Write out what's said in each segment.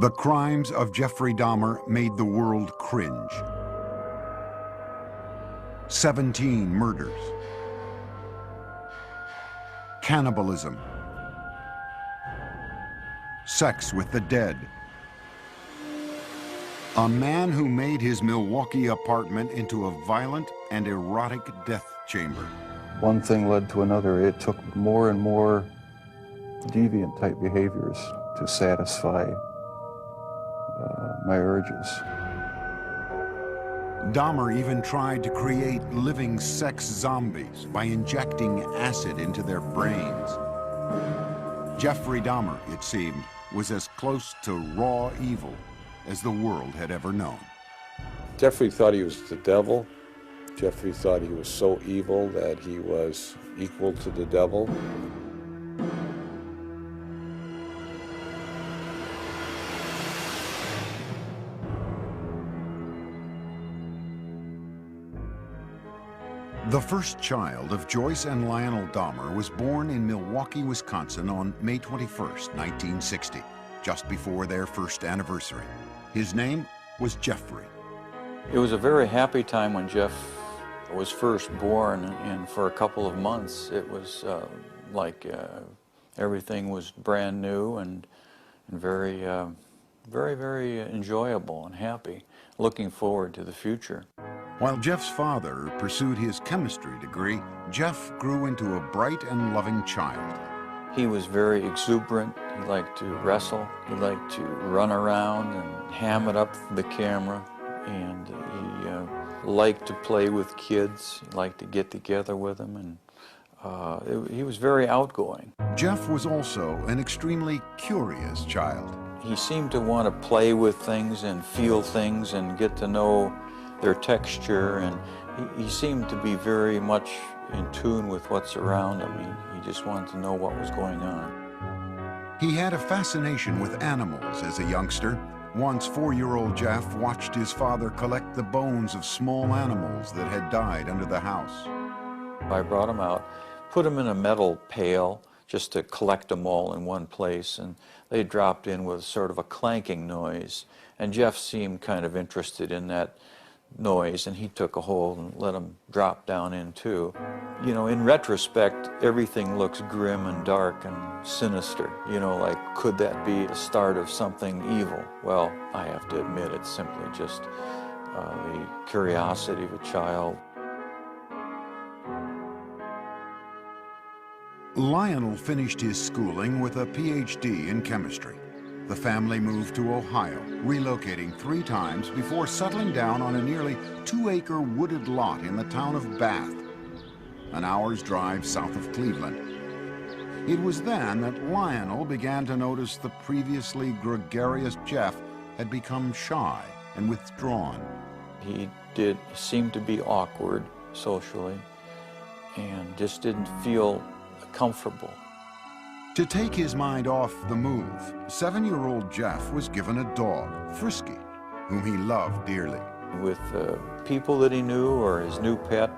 The crimes of Jeffrey Dahmer made the world cringe. 17 murders. Cannibalism. Sex with the dead. A man who made his Milwaukee apartment into a violent and erotic death chamber. One thing led to another. It took more and more deviant type behaviors to satisfy my urges. Dahmer even tried to create living sex zombies by injecting acid into their brains. Jeffrey Dahmer, it seemed, was as close to raw evil as the world had ever known. Jeffrey thought he was the devil. Jeffrey thought he was so evil that he was equal to the devil. The first child of Joyce and Lionel Dahmer was born in Milwaukee, Wisconsin on May 21st, 1960, just before their first anniversary. His name was Jeffrey. It was a very happy time when Jeff was first born, and for a couple of months it was like everything was brand new and very, very enjoyable and happy, looking forward to the future. While Jeff's father pursued his chemistry degree, Jeff grew into a bright and loving child. He was very exuberant. He liked to wrestle. He liked to run around and ham it up for the camera. And he liked to play with kids. He liked to get together with them. And he was very outgoing. Jeff was also an extremely curious child. He seemed to want to play with things and feel things and get to know their texture, and he seemed to be very much in tune with what's around him. He just wanted to know what was going on. He had a fascination with animals as a youngster. Once, 4-year-old Jeff watched his father collect the bones of small animals that had died under the house. I brought him out, put him in a metal pail just to collect them all in one place, and they dropped in with sort of a clanking noise, and Jeff seemed kind of interested in that noise, and he took a hold and let them drop down in too. You know, in retrospect, everything looks grim and dark and sinister. You know, like, could that be the start of something evil? Well, I have to admit, it's simply just the curiosity of a child. Lionel finished his schooling with a PhD in chemistry. The family moved to Ohio, relocating 3 times before settling down on a nearly 2-acre wooded lot in the town of Bath, an hour's drive south of Cleveland. It was then that Lionel began to notice the previously gregarious Jeff had become shy and withdrawn. He did seem to be awkward socially and just didn't feel comfortable. To take his mind off the move, 7-year-old Jeff was given a dog, Frisky, whom he loved dearly. With people that he knew or his new pet,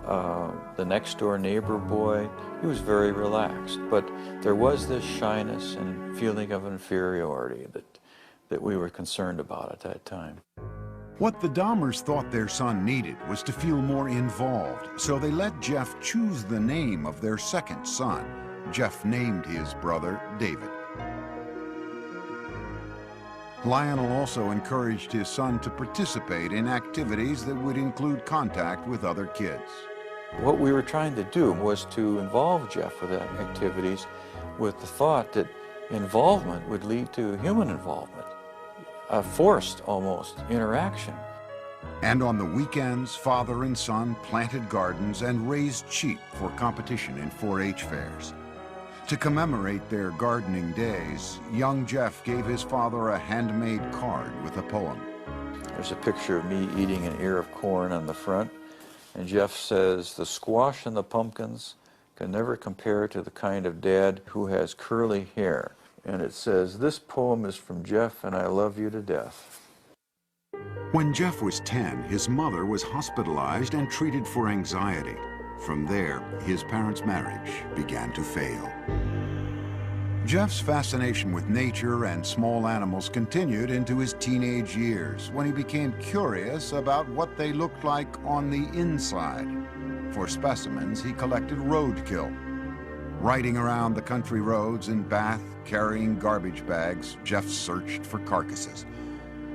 the next door neighbor boy, he was very relaxed. But there was this shyness and feeling of inferiority that we were concerned about at that time. What the Dahmers thought their son needed was to feel more involved, so they let Jeff choose the name of their second son. Jeff named his brother David. Lionel also encouraged his son to participate in activities that would include contact with other kids. What we were trying to do was to involve Jeff with activities with the thought that involvement would lead to human involvement, a forced almost interaction. And on the weekends, father and son planted gardens and raised sheep for competition in 4-H fairs. To commemorate their gardening days, young Jeff gave his father a handmade card with a poem. There's a picture of me eating an ear of corn on the front, and Jeff says, "The squash and the pumpkins can never compare to the kind of dad who has curly hair." And it says, "This poem is from Jeff, and I love you to death." When Jeff was 10, his mother was hospitalized and treated for anxiety. From there, his parents' marriage began to fail. Jeff's fascination with nature and small animals continued into his teenage years when he became curious about what they looked like on the inside. For specimens, he collected roadkill. Riding around the country roads in Bath, carrying garbage bags, Jeff searched for carcasses.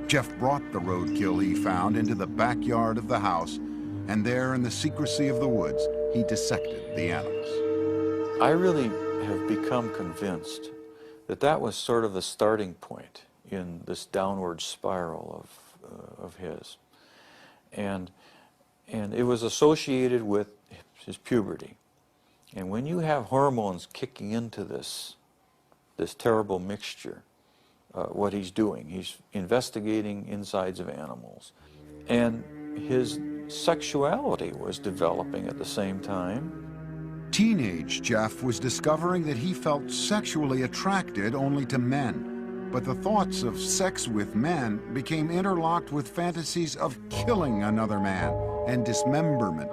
Jeff brought the roadkill he found into the backyard of the house, and there in the secrecy of the woods, he dissected the animals. I really have become convinced that that was sort of the starting point in this downward spiral of his. And it was associated with his puberty. And when you have hormones kicking into this terrible mixture, what he's doing, he's investigating insides of animals. And his sexuality was developing at the same time. Teenage Jeff was discovering that he felt sexually attracted only to men. But the thoughts of sex with men became interlocked with fantasies of killing another man and dismemberment.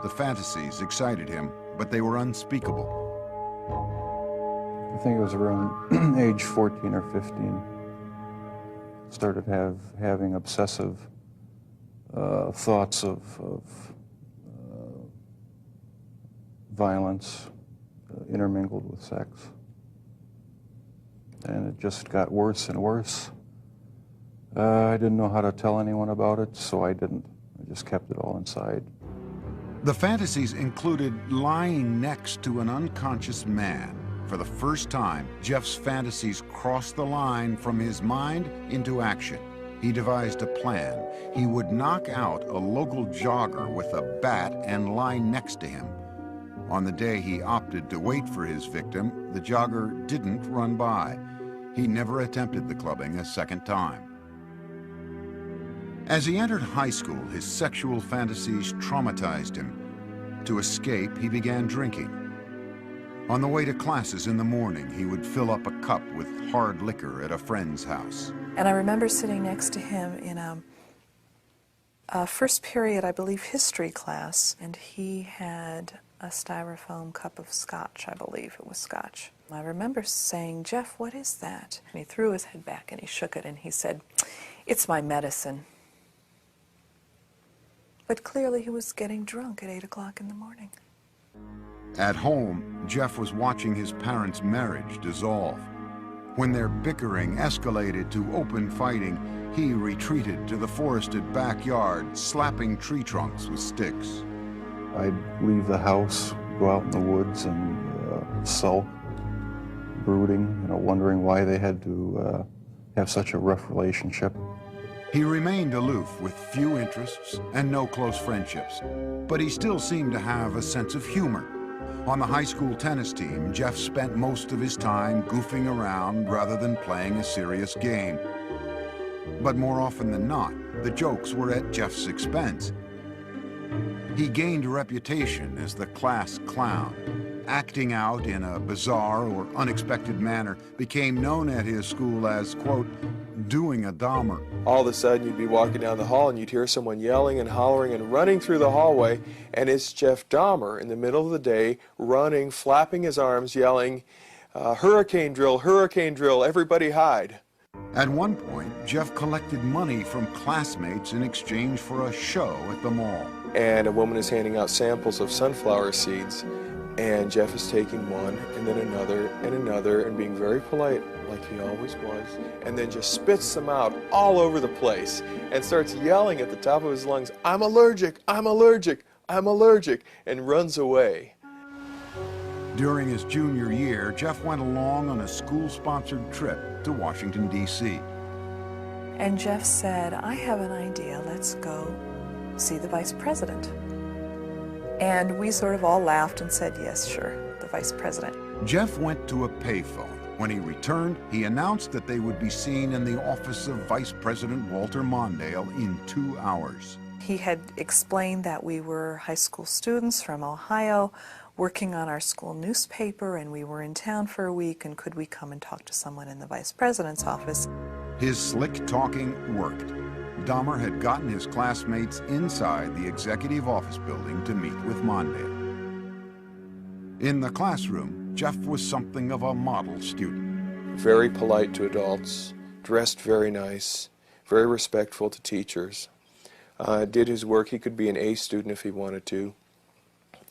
The fantasies excited him, but they were unspeakable. I think it was around age 14 or 15. Started having obsessive thoughts of violence intermingled with sex. And it just got worse and worse. I didn't know how to tell anyone about it, so I didn't. I just kept it all inside. The fantasies included lying next to an unconscious man. For the first time, Jeff's fantasies crossed the line from his mind into action. He devised a plan. He would knock out a local jogger with a bat and lie next to him. On the day he opted to wait for his victim, the jogger didn't run by. He never attempted the clubbing a second time. As he entered high school, his sexual fantasies traumatized him. To escape, he began drinking. On the way to classes in the morning, he would fill up a cup with hard liquor at a friend's house. And I remember sitting next to him in a first period, I believe, history class, and he had a styrofoam cup of scotch, I believe it was scotch. I remember saying, "Jeff, what is that?" And he threw his head back and he shook it and he said, "It's my medicine." But clearly he was getting drunk at 8 o'clock in the morning. At home, Jeff was watching his parents' marriage dissolve. When their bickering escalated to open fighting, he retreated to the forested backyard, slapping tree trunks with sticks. I'd leave the house, go out in the woods and sulk, brooding, wondering why they had to have such a rough relationship. He remained aloof with few interests and no close friendships, but he still seemed to have a sense of humor. On the high school tennis team, Jeff spent most of his time goofing around rather than playing a serious game. But more often than not, the jokes were at Jeff's expense. He gained a reputation as the class clown. Acting out in a bizarre or unexpected manner became known at his school as, quote, doing a Dahmer. All of a sudden you'd be walking down the hall and you'd hear someone yelling and hollering and running through the hallway, and it's Jeff Dahmer in the middle of the day, running, flapping his arms, yelling, hurricane drill, everybody hide. At one point, Jeff collected money from classmates in exchange for a show at the mall. And a woman is handing out samples of sunflower seeds, and Jeff is taking one and then another and being very polite like he always was, and then just spits them out all over the place and starts yelling at the top of his lungs, "I'm allergic, I'm allergic, I'm allergic," and runs away. During his junior year, Jeff went along on a school-sponsored trip to Washington, D.C. And Jeff said, "I have an idea, let's go see the vice president." And we sort of all laughed and said, "Yes, sure, the vice president." Jeff went to a payphone. When he returned, he announced that they would be seen in the office of Vice President Walter Mondale in 2 hours. He had explained that we were high school students from Ohio working on our school newspaper, and we were in town for a week, and could we come and talk to someone in the vice president's office? His slick talking worked. Dahmer had gotten his classmates inside the executive office building to meet with Mondale. In the classroom, Jeff was something of a model student. Very polite to adults, dressed very nice, very respectful to teachers. Did his work. He could be an A student if he wanted to.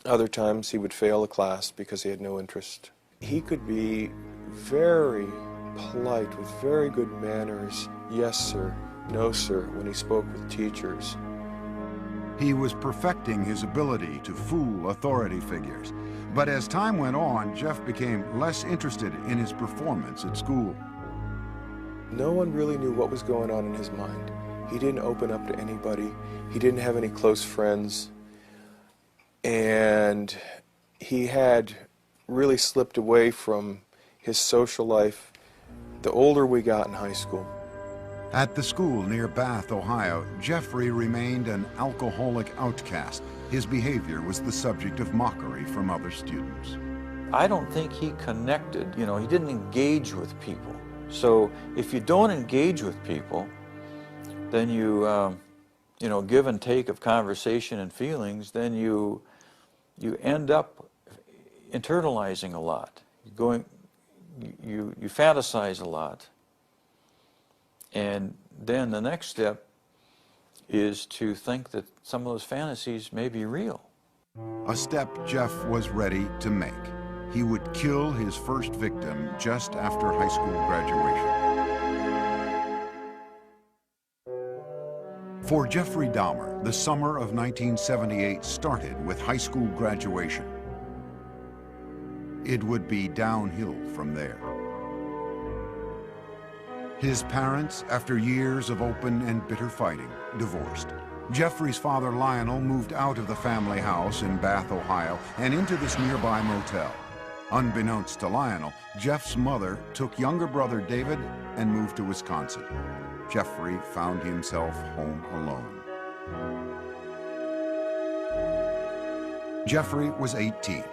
Other times he would fail a class because he had no interest. He could be very polite with very good manners. Yes, sir. No, sir, when he spoke with teachers. He was perfecting his ability to fool authority figures. But as time went on, Jeff became less interested in his performance at school. No one really knew what was going on in his mind. He didn't open up to anybody. He didn't have any close friends. And he had really slipped away from his social life the older we got in high school. At the school near Bath, Ohio, Jeffrey remained an alcoholic outcast. His behavior was the subject of mockery from other students. I don't think he connected, he didn't engage with people. So if you don't engage with people, then you give and take of conversation and feelings, then you end up internalizing a lot. You fantasize a lot. And then the next step is to think that some of those fantasies may be real. A step Jeff was ready to make. He would kill his first victim just after high school graduation. For Jeffrey Dahmer, the summer of 1978 started with high school graduation. It would be downhill from there. His parents, after years of open and bitter fighting, divorced. Jeffrey's father, Lionel, moved out of the family house in Bath, Ohio, and into this nearby motel. Unbeknownst to Lionel, Jeff's mother took younger brother David and moved to Wisconsin. Jeffrey found himself home alone. Jeffrey was 18,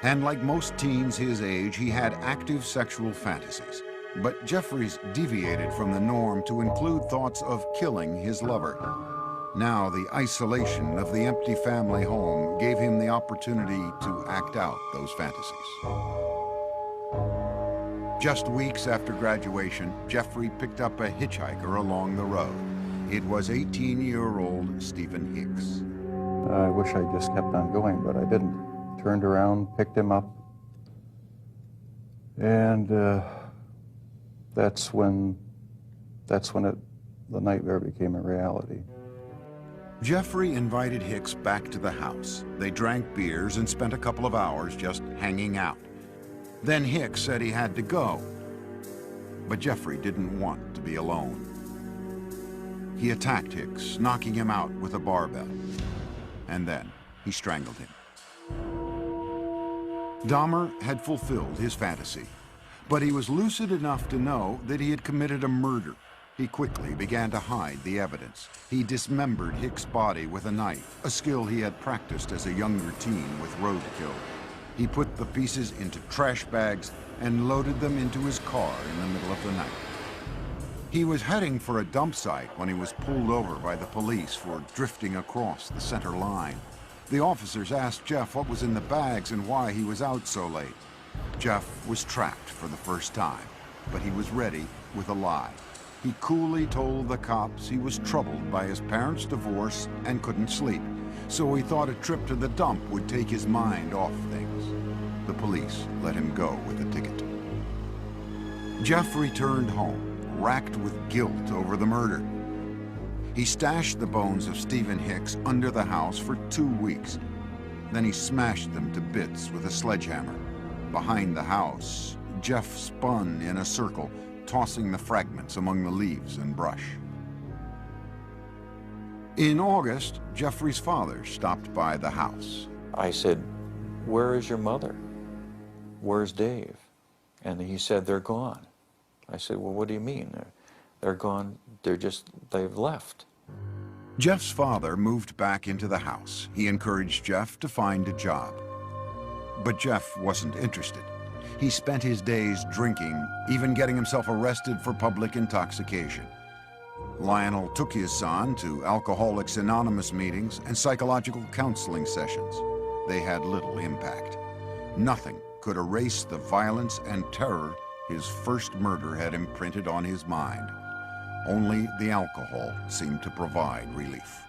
and like most teens his age, he had active sexual fantasies. But Jeffrey's deviated from the norm to include thoughts of killing his lover. Now the isolation of the empty family home gave him the opportunity to act out those fantasies. Just weeks after graduation, Jeffrey picked up a hitchhiker along the road. It was 18-year-old Stephen Hicks. I wish I just kept on going, but I didn't. Turned around, picked him up, and that's when the nightmare became a reality. Jeffrey invited Hicks back to the house. They drank beers and spent a couple of hours just hanging out. Then Hicks said he had to go, but Jeffrey didn't want to be alone. He attacked Hicks, knocking him out with a barbell, and then he strangled him. Dahmer had fulfilled his fantasy, but he was lucid enough to know that he had committed a murder. He quickly began to hide the evidence. He dismembered Hicks' body with a knife, a skill he had practiced as a younger teen with roadkill. He put the pieces into trash bags and loaded them into his car in the middle of the night. He was heading for a dump site when he was pulled over by the police for drifting across the center line. The officers asked Jeff what was in the bags and why he was out so late. Jeff was trapped for the first time, but he was ready with a lie. He coolly told the cops he was troubled by his parents' divorce and couldn't sleep, so he thought a trip to the dump would take his mind off things. The police let him go with a ticket. Jeff returned home, racked with guilt over the murder. He stashed the bones of Stephen Hicks under the house for 2 weeks. Then he smashed them to bits with a sledgehammer. Behind the house, Jeff spun in a circle, tossing the fragments among the leaves and brush. In August, Jeffrey's father stopped by the house. I said, "Where is your mother? Where's Dave?" And he said, "They're gone." I said, "Well, what do you mean? They're gone, they've left." Jeff's father moved back into the house. He encouraged Jeff to find a job. But Jeff wasn't interested. He spent his days drinking, even getting himself arrested for public intoxication. Lionel took his son to Alcoholics Anonymous meetings and psychological counseling sessions. They had little impact. Nothing could erase the violence and terror his first murder had imprinted on his mind. Only the alcohol seemed to provide relief.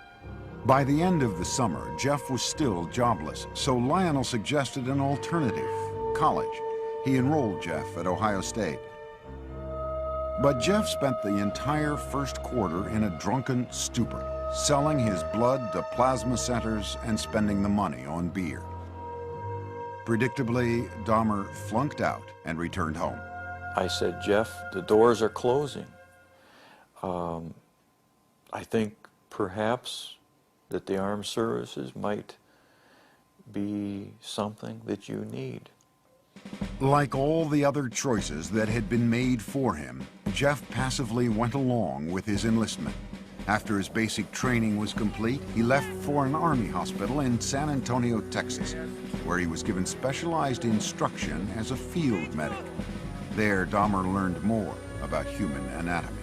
By the end of the summer, Jeff was still jobless, so Lionel suggested an alternative, college. He enrolled Jeff at Ohio State. But Jeff spent the entire first quarter in a drunken stupor, selling his blood to plasma centers and spending the money on beer. Predictably, Dahmer flunked out and returned home. I said, Jeff, the doors are closing. I think perhaps that the armed services might be something that you need. Like all the other choices that had been made for him, Jeff passively went along with his enlistment. After his basic training was complete, he left for an army hospital in San Antonio, Texas, where he was given specialized instruction as a field medic. There, Dahmer learned more about human anatomy.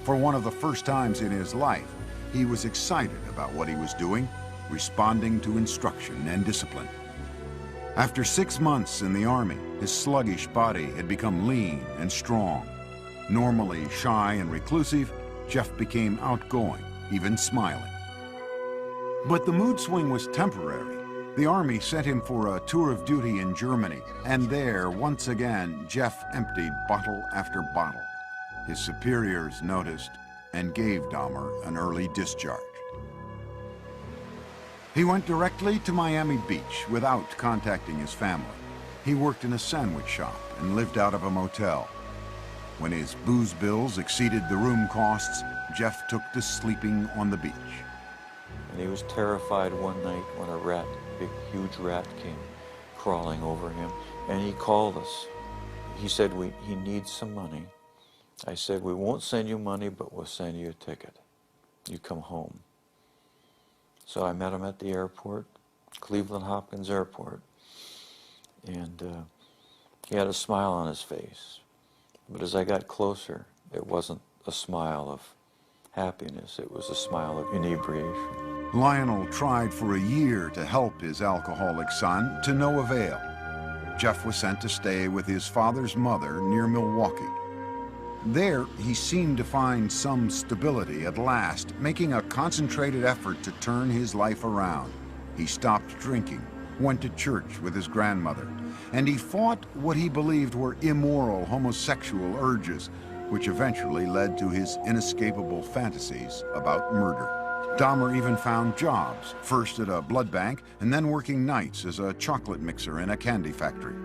For one of the first times in his life, he was excited about what he was doing, responding to instruction and discipline. After 6 months in the Army, his sluggish body had become lean and strong. Normally shy and reclusive, Jeff became outgoing, even smiling. But the mood swing was temporary. The Army sent him for a tour of duty in Germany, and there, once again, Jeff emptied bottle after bottle. His superiors noticed and gave Dahmer an early discharge. He went directly to Miami Beach without contacting his family. He worked in a sandwich shop and lived out of a motel. When his booze bills exceeded the room costs, Jeff took to sleeping on the beach. And he was terrified one night when a rat, big, huge rat, came crawling over him, and he called us. He said, he needs some money. I said, we won't send you money, but we'll send you a ticket. You come home. So I met him at the airport, Cleveland Hopkins Airport, and he had a smile on his face. But as I got closer, it wasn't a smile of happiness, it was a smile of inebriation. Lionel tried for a year to help his alcoholic son, to no avail. Jeff was sent to stay with his father's mother near Milwaukee. There, he seemed to find some stability at last, making a concentrated effort to turn his life around. He stopped drinking, went to church with his grandmother, and he fought what he believed were immoral homosexual urges, which eventually led to his inescapable fantasies about murder. Dahmer even found jobs, first at a blood bank and then working nights as a chocolate mixer in a candy factory.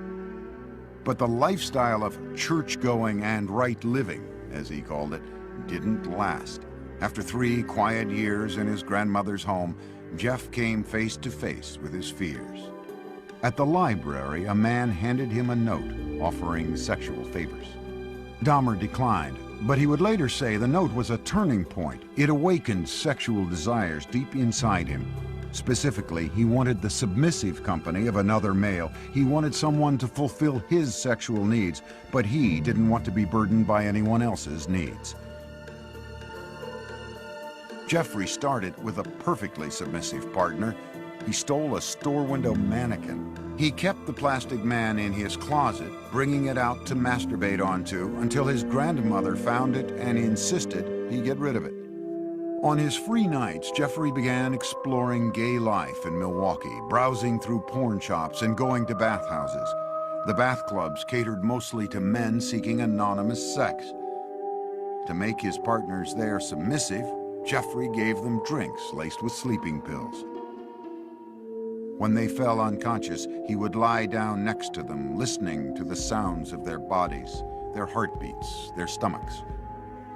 But the lifestyle of church-going and right living, as he called it, didn't last. After 3 quiet years in his grandmother's home, Jeff came face to face with his fears. At the library, a man handed him a note offering sexual favors. Dahmer declined, but he would later say the note was a turning point. It awakened sexual desires deep inside him. Specifically, he wanted the submissive company of another male. He wanted someone to fulfill his sexual needs, but he didn't want to be burdened by anyone else's needs. Jeffrey started with a perfectly submissive partner. He stole a store window mannequin. He kept the plastic man in his closet, bringing it out to masturbate onto until his grandmother found it and insisted he get rid of it. On his free nights, Jeffrey began exploring gay life in Milwaukee, browsing through porn shops and going to bathhouses. The bath clubs catered mostly to men seeking anonymous sex. To make his partners there submissive, Jeffrey gave them drinks laced with sleeping pills. When they fell unconscious, he would lie down next to them, listening to the sounds of their bodies, their heartbeats, their stomachs.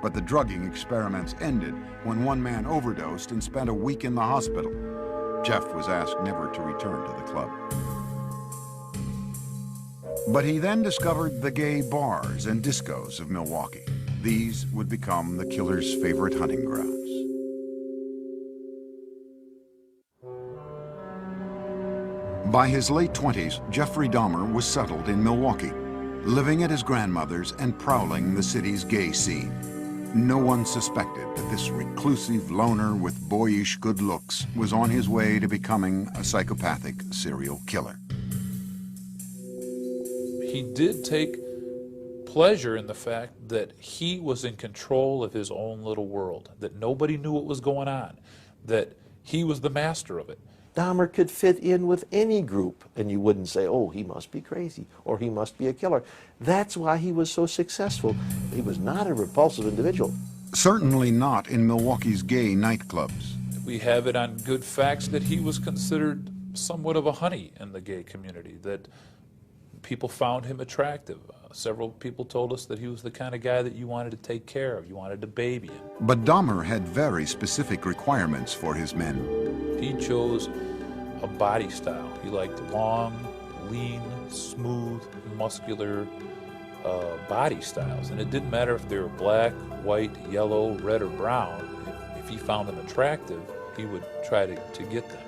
But the drugging experiments ended when one man overdosed and spent a week in the hospital. Jeff was asked never to return to the club. But he then discovered the gay bars and discos of Milwaukee. These would become the killer's favorite hunting grounds. By his late 20s, Jeffrey Dahmer was settled in Milwaukee, living at his grandmother's and prowling the city's gay scene. No one suspected that this reclusive loner with boyish good looks was on his way to becoming a psychopathic serial killer. he did take pleasure in the fact that he was in control of his own little world, that nobody knew what was going on, that he was the master of it. Dahmer could fit in with any group, and you wouldn't say, oh, he must be crazy, or he must be a killer. That's why he was so successful. He was not a repulsive individual. Certainly not in Milwaukee's gay nightclubs. We have it on good facts that he was considered somewhat of a honey in the gay community, that people found him attractive. Several people told us that he was the kind of guy that you wanted to take care of, you wanted to baby him. But Dahmer had very specific requirements for his men. He chose a body style. He liked long, lean, smooth, muscular body styles. And it didn't matter if they were black, white, yellow, red, or brown. If he found them attractive, he would try to get them.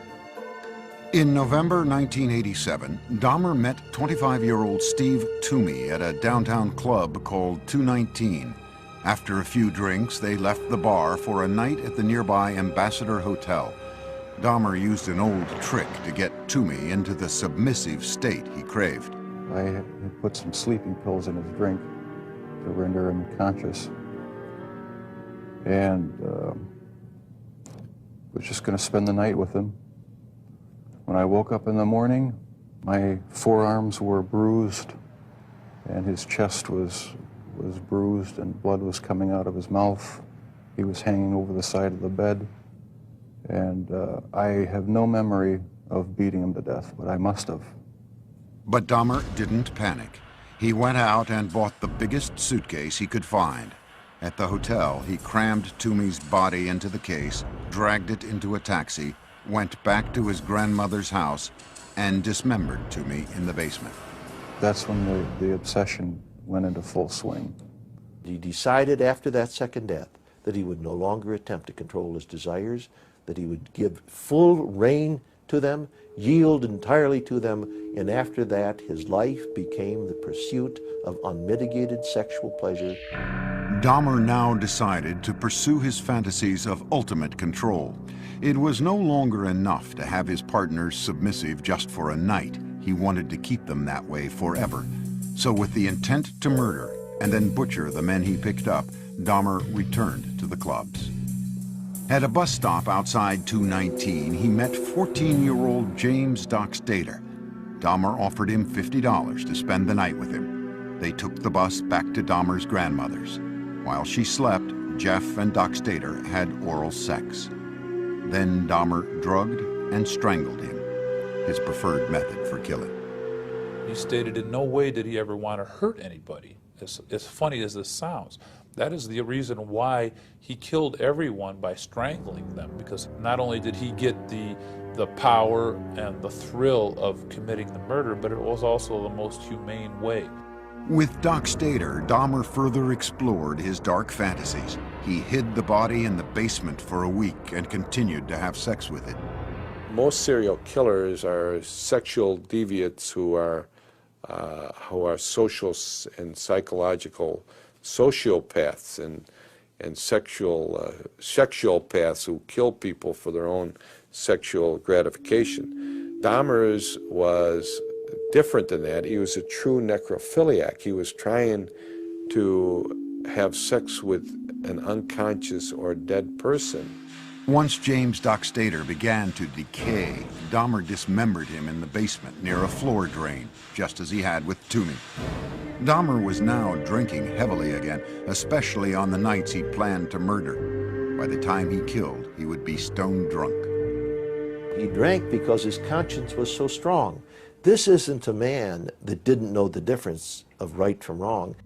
In November 1987, Dahmer met 25-year-old Steve Toomey at a downtown club called 219. After a few drinks, they left the bar for a night at the nearby Ambassador Hotel. Dahmer used an old trick to get Toomey into the submissive state he craved. I had put some sleeping pills in his drink to render him conscious. And was just going to spend the night with him. When I woke up in the morning, my forearms were bruised, and his chest was bruised, and blood was coming out of his mouth. He was hanging over the side of the bed. And I have no memory of beating him to death, but I must have. But Dahmer didn't panic. He went out and bought the biggest suitcase he could find. At the hotel, he crammed Toomey's body into the case, dragged it into a taxi, went back to his grandmother's house, and dismembered Toomey in the basement. That's when the obsession went into full swing. He decided after that second death that he would no longer attempt to control his desires, that he would give full rein to them, yield entirely to them, and after that his life became the pursuit of unmitigated sexual pleasure. Dahmer now decided to pursue his fantasies of ultimate control. It was no longer enough to have his partners submissive just for a night. He wanted to keep them that way forever. So with the intent to murder and then butcher the men he picked up, Dahmer returned to the clubs. At a bus stop outside 219, he met 14-year-old James Doc Stater. Dahmer offered him $50 to spend the night with him. They took the bus back to Dahmer's grandmother's. While she slept, Jeff and Doc Stater had oral sex. Then Dahmer drugged and strangled him, his preferred method for killing. He stated in no way did he ever want to hurt anybody. As funny as this sounds, that is the reason why he killed everyone by strangling them, because not only did he get the power and the thrill of committing the murder, but it was also the most humane way. With Doc Stater, Dahmer further explored his dark fantasies. He hid the body in the basement for a week and continued to have sex with it. Most serial killers are sexual deviants who are social and psychological sociopaths and sexual who kill people for their own sexual gratification. Dahmer's was different than that. He was a true necrophiliac. He was trying to have sex with an unconscious or dead person. Once James Doc Stater began to decay, Dahmer dismembered him in the basement near a floor drain, just as he had with Toomey. Dahmer was now drinking heavily again, especially on the nights he planned to murder. By the time he killed, he would be stone drunk. He drank because his conscience was so strong. This isn't a man that didn't know the difference of right from wrong.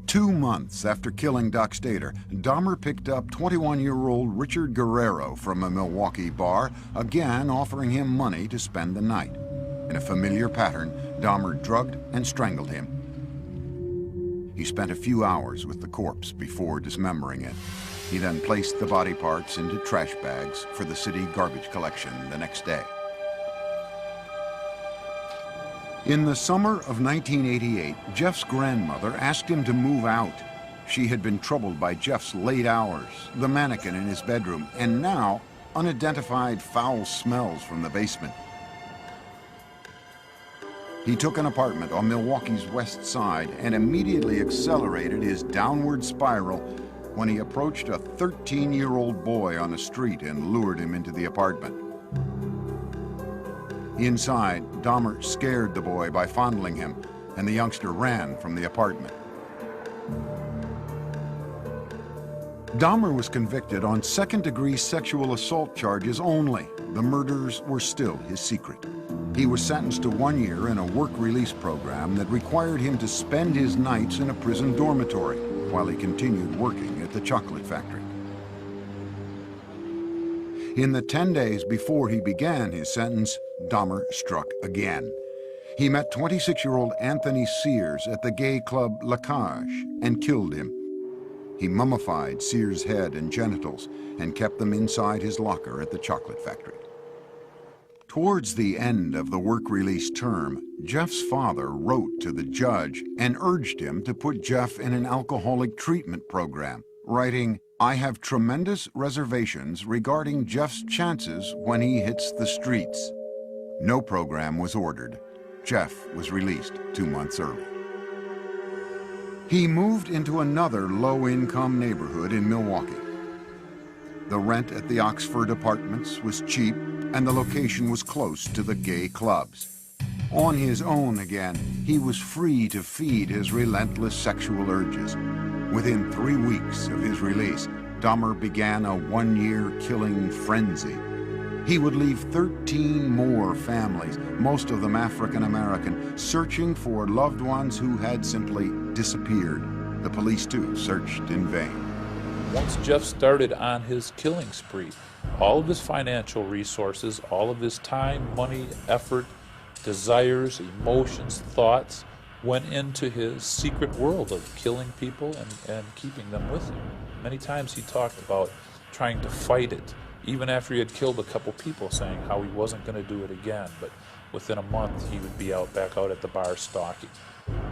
2 months after killing Doc Stater, Dahmer picked up 21-year-old Richard Guerrero from a Milwaukee bar, again offering him money to spend the night. In a familiar pattern, Dahmer drugged and strangled him. He spent a few hours with the corpse before dismembering it. He then placed the body parts into trash bags for the city garbage collection the next day. In the summer of 1988, Jeff's grandmother asked him to move out. She had been troubled by Jeff's late hours, the mannequin in his bedroom, and now unidentified foul smells from the basement. He took an apartment on Milwaukee's west side and immediately accelerated his downward spiral when he approached a 13-year-old boy on the street and lured him into the apartment. Inside, Dahmer scared the boy by fondling him, and the youngster ran from the apartment. Dahmer was convicted on second-degree sexual assault charges only. The murders were still his secret. He was sentenced to 1 year in a work release program that required him to spend his nights in a prison dormitory while he continued working at the chocolate factory. In the 10 days before he began his sentence, Dahmer struck again. He met 26-year-old Anthony Sears at the gay club La Cage and killed him. He mummified Sears' head and genitals and kept them inside his locker at the chocolate factory. Towards the end of the work release term, Jeff's father wrote to the judge and urged him to put Jeff in an alcoholic treatment program, writing, "I have tremendous reservations regarding Jeff's chances when he hits the streets." No program was ordered. Jeff was released 2 months early. He moved into another low-income neighborhood in Milwaukee. The rent at the Oxford Apartments was cheap, and the location was close to the gay clubs. On his own again, he was free to feed his relentless sexual urges. Within 3 weeks of his release, Dahmer began a 1-year killing frenzy. He would leave 13 more families, most of them African American, searching for loved ones who had simply disappeared. The police, too, searched in vain. Once Jeff started on his killing spree, all of his financial resources, all of his time, money, effort, desires, emotions, thoughts went into his secret world of killing people and keeping them with him. Many times he talked about trying to fight it, even after he had killed a couple people, saying how he wasn't going to do it again, but within a month he would be back out at the bar stalking.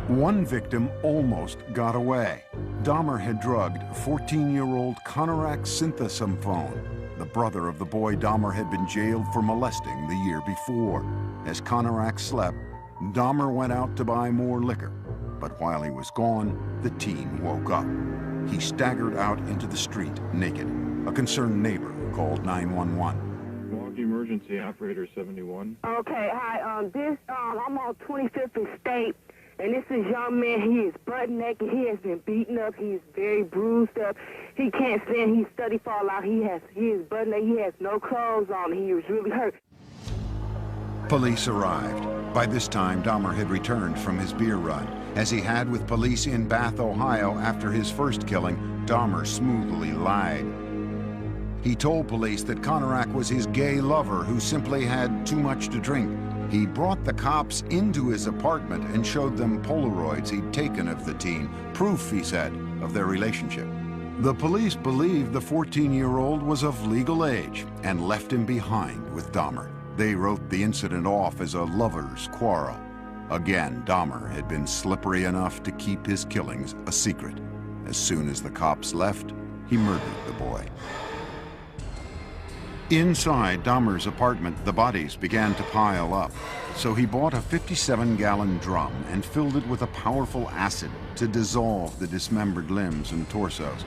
One victim almost got away. Dahmer had drugged 14-year-old Konorak Synthesomphone, the brother of the boy Dahmer had been jailed for molesting the year before. As Konorak slept, Dahmer went out to buy more liquor. But while he was gone, the teen woke up. He staggered out into the street naked. A concerned neighbor called 911. Milwaukee Emergency Operator 71. Okay, hi. I'm on 25th and State, and this is young man. He is butt naked. He has been beaten up. He is very bruised up. He can't stand. He's study fall out. He is butt naked. He has no clothes on. He was really hurt. Police arrived. By this time, Dahmer had returned from his beer run. As he had with police in Bath, Ohio after his first killing, Dahmer smoothly lied. He told police that Konorak was his gay lover who simply had too much to drink. He brought the cops into his apartment and showed them Polaroids he'd taken of the teen, proof, he said, of their relationship. The police believed the 14-year-old was of legal age and left him behind with Dahmer. They wrote the incident off as a lover's quarrel. Again, Dahmer had been slippery enough to keep his killings a secret. As soon as the cops left, he murdered the boy. Inside Dahmer's apartment, the bodies began to pile up. So he bought a 57-gallon drum and filled it with a powerful acid to dissolve the dismembered limbs and torsos.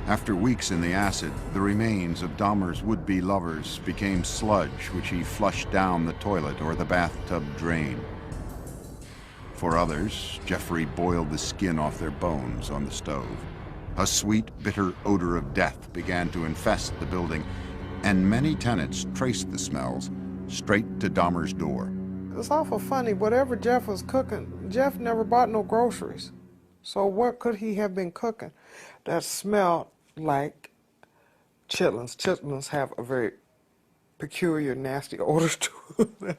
After weeks in the acid, the remains of Dahmer's would-be lovers became sludge, which he flushed down the toilet or the bathtub drain. For others, Jeffrey boiled the skin off their bones on the stove. A sweet, bitter odor of death began to infest the building, and many tenants traced the smells straight to Dahmer's door. It's awful funny. Whatever Jeff was cooking, Jeff never bought no groceries. So what could he have been cooking that smelled like chitlins? Chitlins have a very peculiar, nasty odor to them,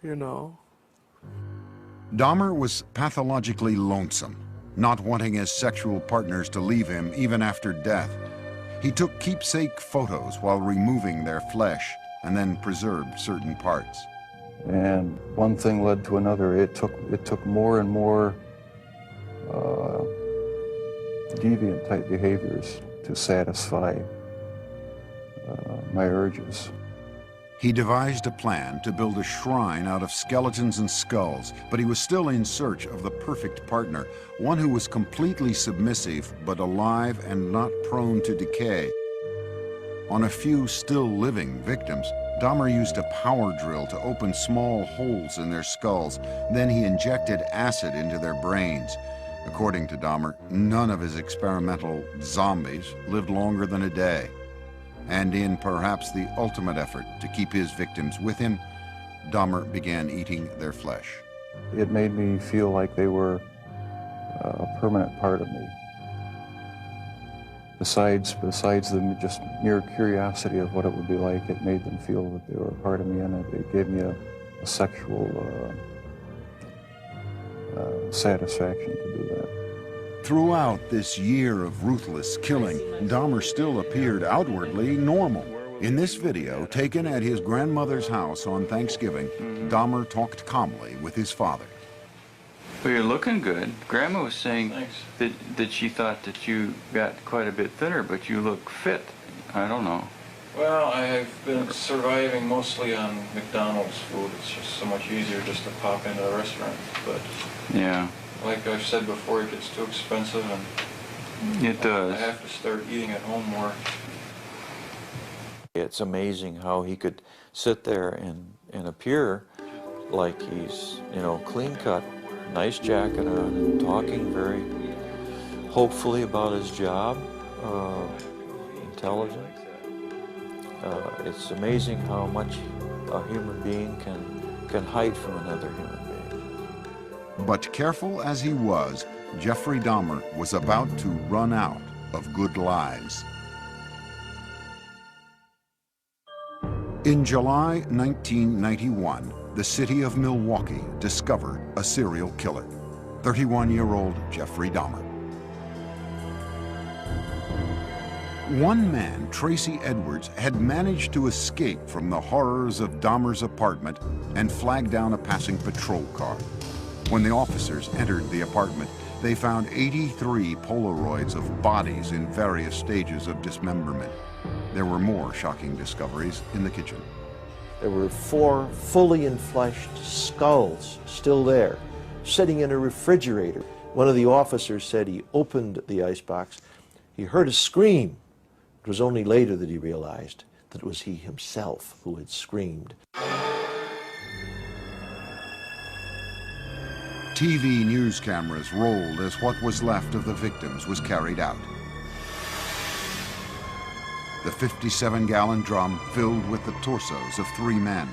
you know. Dahmer was pathologically lonesome, not wanting his sexual partners to leave him even after death. He took keepsake photos while removing their flesh and then preserved certain parts. And one thing led to another. It took more and more deviant type behaviors to satisfy my urges. He devised a plan to build a shrine out of skeletons and skulls, but he was still in search of the perfect partner, one who was completely submissive but alive and not prone to decay. On a few still living victims, Dahmer used a power drill to open small holes in their skulls. Then he injected acid into their brains. According to Dahmer, none of his experimental zombies lived longer than a day. And in perhaps the ultimate effort to keep his victims with him, Dahmer began eating their flesh. It made me feel like they were a permanent part of me. Besides the just mere curiosity of what it would be like, it made them feel that they were a part of me, and it gave me a sexual satisfaction to do that. Throughout this year of ruthless killing, Dahmer still appeared outwardly normal. In this video, taken at his grandmother's house on Thanksgiving, Dahmer talked calmly with his father. Well, you're looking good. Grandma was saying that she thought that you got quite a bit thinner, but you look fit. I don't know. Well, I've been surviving mostly on McDonald's food. It's just so much easier just to pop into a restaurant. But yeah, like I've said before, it gets too expensive, and it does. I have to start eating at home more. It's amazing how he could sit there and appear like he's, you know, clean cut, nice jacket on, and talking very hopefully about his job, intelligent. It's amazing how much a human being can hide from another human being. But careful as he was, Jeffrey Dahmer was about to run out of good lies. In July 1991, the city of Milwaukee discovered a serial killer, 31-year-old Jeffrey Dahmer. One man, Tracy Edwards, had managed to escape from the horrors of Dahmer's apartment and flag down a passing patrol car. When the officers entered the apartment, they found 83 Polaroids of bodies in various stages of dismemberment. There were more shocking discoveries in the kitchen. There were 4 fully enfleshed skulls still there, sitting in a refrigerator. One of the officers said he opened the icebox. He heard a scream. It was only later that he realized that it was he himself who had screamed. TV news cameras rolled as what was left of the victims was carried out. The 57-gallon drum filled with the torsos of 3 men.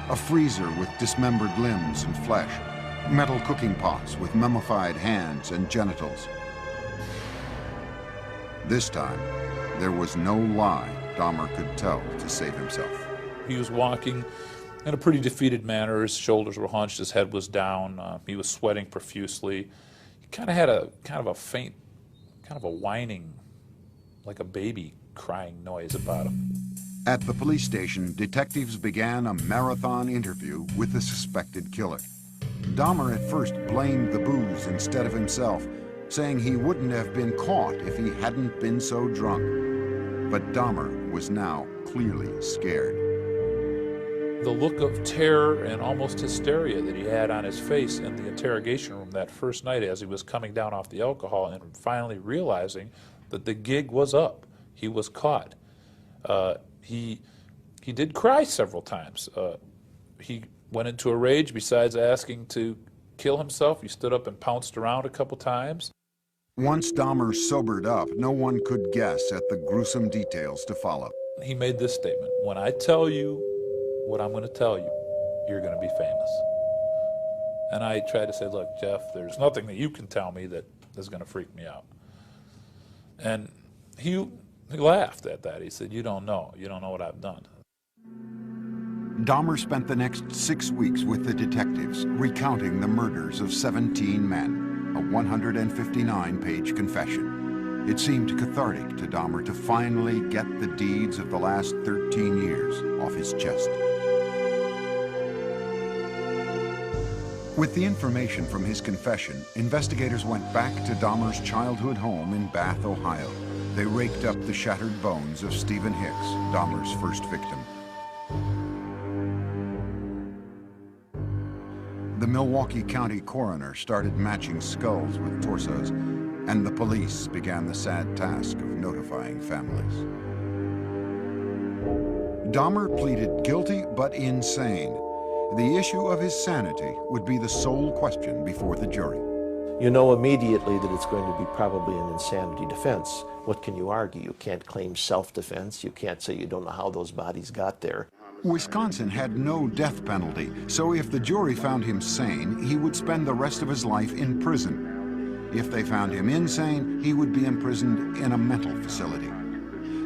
A freezer with dismembered limbs and flesh. Metal cooking pots with mummified hands and genitals. This time, there was no lie Dahmer could tell to save himself. He was walking in a pretty defeated manner. His shoulders were hunched, his head was down, he was sweating profusely. He kind of had a faint, kind of a whining, like a baby crying noise about him. At the police station, detectives began a marathon interview with the suspected killer. Dahmer at first blamed the booze instead of himself, saying he wouldn't have been caught if he hadn't been so drunk. But Dahmer was now clearly scared. The look of terror and almost hysteria that he had on his face in the interrogation room that first night as he was coming down off the alcohol and finally realizing that the gig was up. He was caught. He did cry several times. He went into a rage. Besides asking to kill himself, he stood up and pounced around a couple times. Once Dahmer sobered up, no one could guess at the gruesome details to follow. He made this statement: "When I tell you what I'm going to tell you, you're going to be famous." And I tried to say, "Look, Jeff, there's nothing that you can tell me that is going to freak me out." And he laughed at that. He said, you don't know what I've done." Dahmer spent the next 6 weeks with the detectives, recounting the murders of 17 men, a 159-page confession. It seemed cathartic to Dahmer to finally get the deeds of the last 13 years off his chest. With the information from his confession, investigators went back to Dahmer's childhood home in Bath, Ohio. they raked up the shattered bones of Stephen Hicks, Dahmer's first victim. The Milwaukee County coroner started matching skulls with torsos, and the police began the sad task of notifying families. Dahmer pleaded guilty but insane. The issue of his sanity would be the sole question before the jury. You know immediately that it's going to be probably an insanity defense. What can you argue? You can't claim self-defense. You can't say you don't know how those bodies got there. Wisconsin had no death penalty, so if the jury found him sane, he would spend the rest of his life in prison. If they found him insane, he would be imprisoned in a mental facility.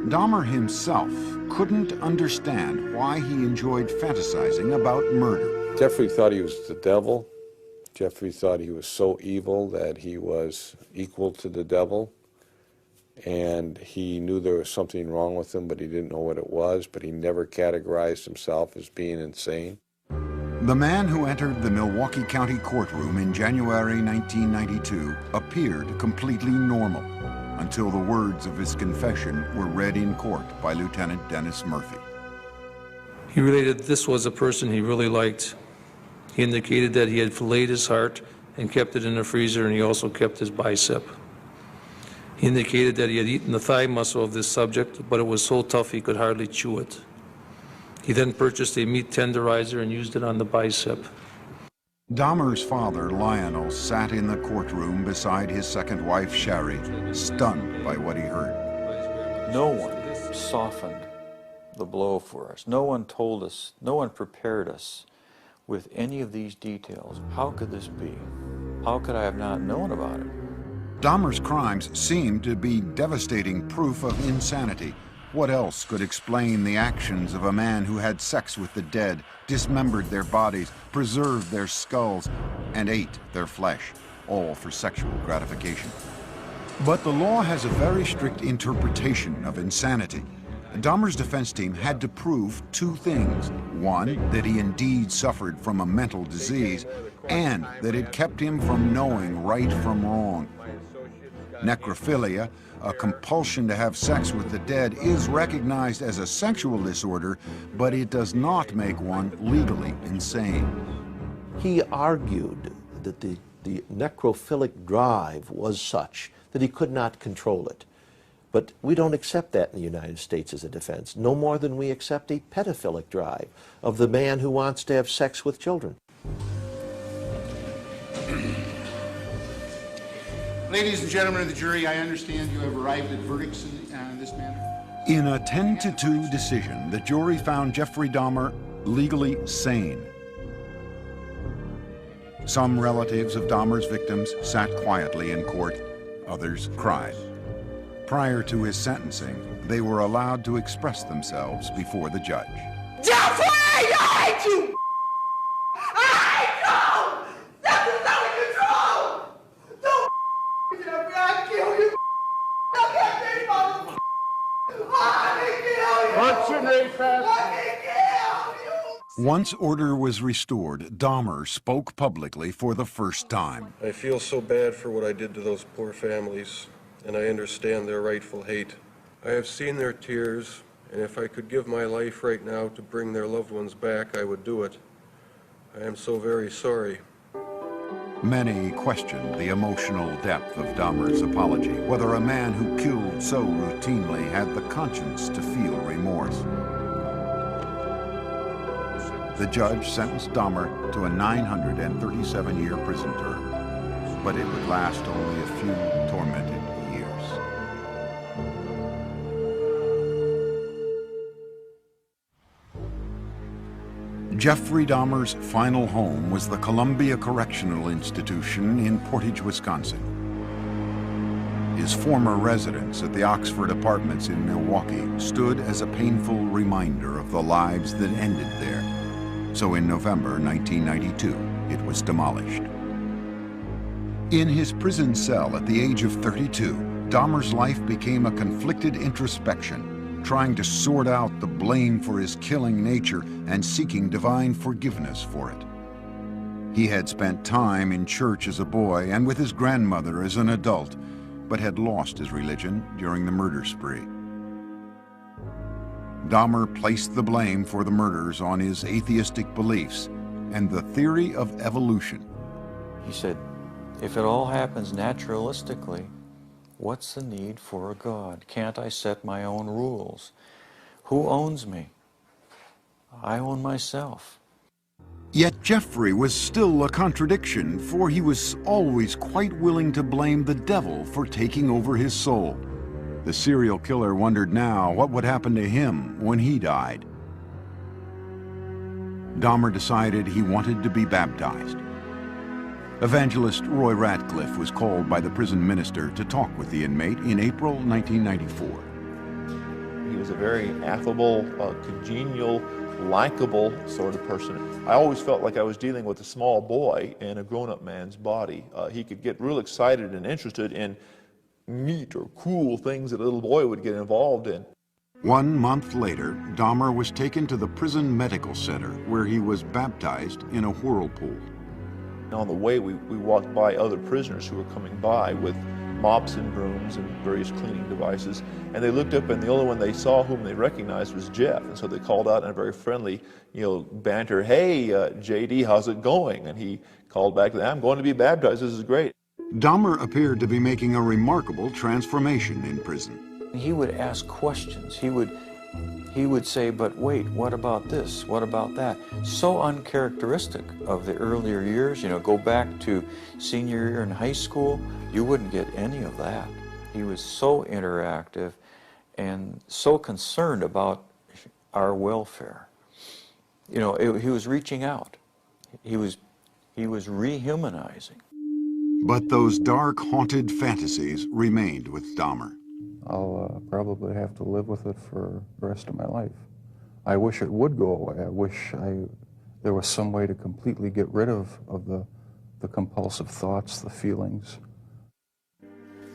Dahmer himself couldn't understand why he enjoyed fantasizing about murder. Jeffrey thought he was the devil. Jeffrey thought he was so evil that he was equal to the devil. And he knew there was something wrong with him, but he didn't know what it was, but he never categorized himself as being insane. The man who entered the Milwaukee County courtroom in January 1992 appeared completely normal until the words of his confession were read in court by Lieutenant Dennis Murphy. He related this was a person he really liked. He indicated that he had filleted his heart and kept it in the freezer, and he also kept his bicep. He indicated that he had eaten the thigh muscle of this subject, but it was so tough he could hardly chew it. He then purchased a meat tenderizer and used it on the bicep. Dahmer's father, Lionel, sat in the courtroom beside his second wife, Sherry, stunned by what he heard. No one softened the blow for us. No one told us, no one prepared us with any of these details. How could this be? How could I have not known about it? Dahmer's crimes seemed to be devastating proof of insanity. What else could explain the actions of a man who had sex with the dead, dismembered their bodies, preserved their skulls, and ate their flesh, all for sexual gratification? But the law has a very strict interpretation of insanity. Dahmer's defense team had to prove two things. One, that he indeed suffered from a mental disease, and that it kept him from knowing right from wrong. Necrophilia, a compulsion to have sex with the dead, is recognized as a sexual disorder, but it does not make one legally insane. He argued that the necrophilic drive was such that he could not control it. But we don't accept that in the United States as a defense, no more than we accept a pedophilic drive of the man who wants to have sex with children. Ladies and gentlemen of the jury, I understand you have arrived at verdicts in this manner. In a 10-2 decision, the jury found Jeffrey Dahmer legally sane. Some relatives of Dahmer's victims sat quietly in court, others cried. Prior to his sentencing, they were allowed to express themselves before the judge. Jeffrey, I hate you! I hate you! Jeffrey's out of control! Don't Jeffrey, I'll kill you! I'll get me, motherfucker! I What's your name, fast? Once order was restored, Dahmer spoke publicly for the first time. I feel so bad for what I did to those poor families, and I understand their rightful hate. I have seen their tears, and if I could give my life right now to bring their loved ones back, I would do it. I am so very sorry. Many questioned the emotional depth of Dahmer's apology, whether a man who killed so routinely had the conscience to feel remorse. The judge sentenced Dahmer to a 937-year prison term, but it would last only a few tormented years. Jeffrey Dahmer's final home was the Columbia Correctional Institution in Portage, Wisconsin. His former residence at the Oxford Apartments in Milwaukee stood as a painful reminder of the lives that ended there. So in November 1992, it was demolished. In his prison cell at the age of 32, Dahmer's life became a conflicted introspection, trying to sort out the blame for his killing nature and seeking divine forgiveness for it. He had spent time in church as a boy and with his grandmother as an adult, but had lost his religion during the murder spree. Dahmer placed the blame for the murders on his atheistic beliefs and the theory of evolution. He said, if it all happens naturalistically, what's the need for a God? Can't I set my own rules? Who owns me? I own myself. Yet Jeffrey was still a contradiction, for he was always quite willing to blame the devil for taking over his soul. The serial killer wondered now what would happen to him when he died. Dahmer decided he wanted to be baptized. Evangelist Roy Ratcliffe was called by the prison minister to talk with the inmate in April 1994. He was a very affable, congenial, likable sort of person. I always felt like I was dealing with a small boy in a grown-up man's body. He could get real excited and interested in neat or cool things that a little boy would get involved in. 1 month later, Dahmer was taken to the prison medical center where he was baptized in a whirlpool. On the way, we walked by other prisoners who were coming by with mops and brooms and various cleaning devices, and they looked up and the only one they saw whom they recognized was Jeff, and so they called out in a very friendly, banter, "Hey, JD, how's it going?" And he called back, "I'm going to be baptized, this is great." Dahmer appeared to be making a remarkable transformation in prison. He would ask questions. He would say, but wait, what about this? What about that? So uncharacteristic of the earlier years. Go back to senior year in high school, you wouldn't get any of that. He was so interactive and so concerned about our welfare. He was reaching out. He was rehumanizing. But those dark, haunted fantasies remained with Dahmer. I'll probably have to live with it for the rest of my life. I wish it would go away. I wish there was some way to completely get rid of the compulsive thoughts, the feelings.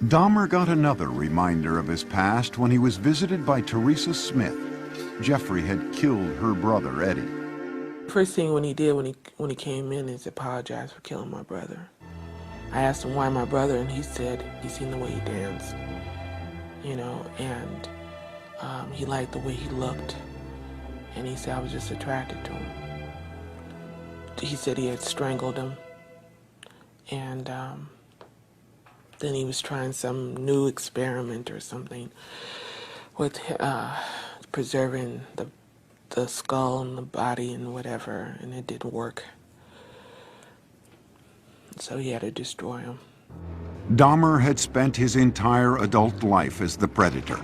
Dahmer got another reminder of his past when he was visited by Teresa Smith. Jeffrey had killed her brother, Eddie. First thing when he did when he came in is apologize for killing my brother. I asked him why my brother, and he said he seen the way he danced, and he liked the way he looked, and he said I was just attracted to him. He said he had strangled him, and then he was trying some new experiment or something with preserving the skull and the body and whatever, and it didn't work. So he had to destroy him. Dahmer had spent his entire adult life as the predator.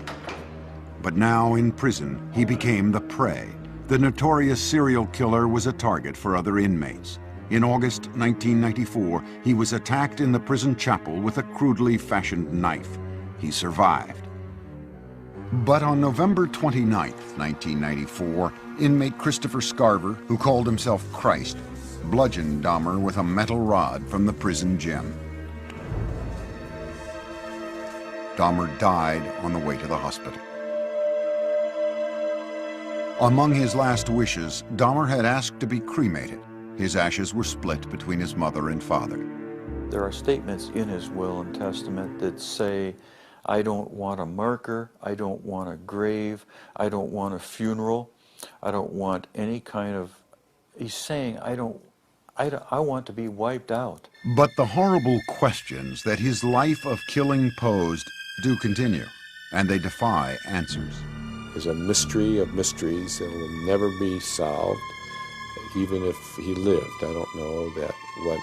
But now in prison, he became the prey. The notorious serial killer was a target for other inmates. In August 1994, he was attacked in the prison chapel with a crudely fashioned knife. He survived. But on November 29, 1994, inmate Christopher Scarver, who called himself Christ, bludgeoned Dahmer with a metal rod from the prison gym. Dahmer died on the way to the hospital. Among his last wishes, Dahmer had asked to be cremated. His ashes were split between his mother and father. There are statements in his will and testament that say, I don't want a marker, I don't want a grave, I don't want a funeral, I don't want any kind of... He's saying, I want to be wiped out. But the horrible questions that his life of killing posed do continue, and they defy answers. There's a mystery of mysteries that will never be solved, even if he lived. I don't know that what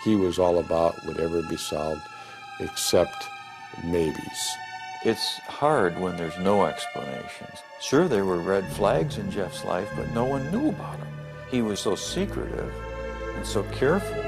he was all about would ever be solved, except maybes. It's hard when there's no explanations. Sure, there were red flags in Jeff's life, but no one knew about him. He was so secretive and so careful.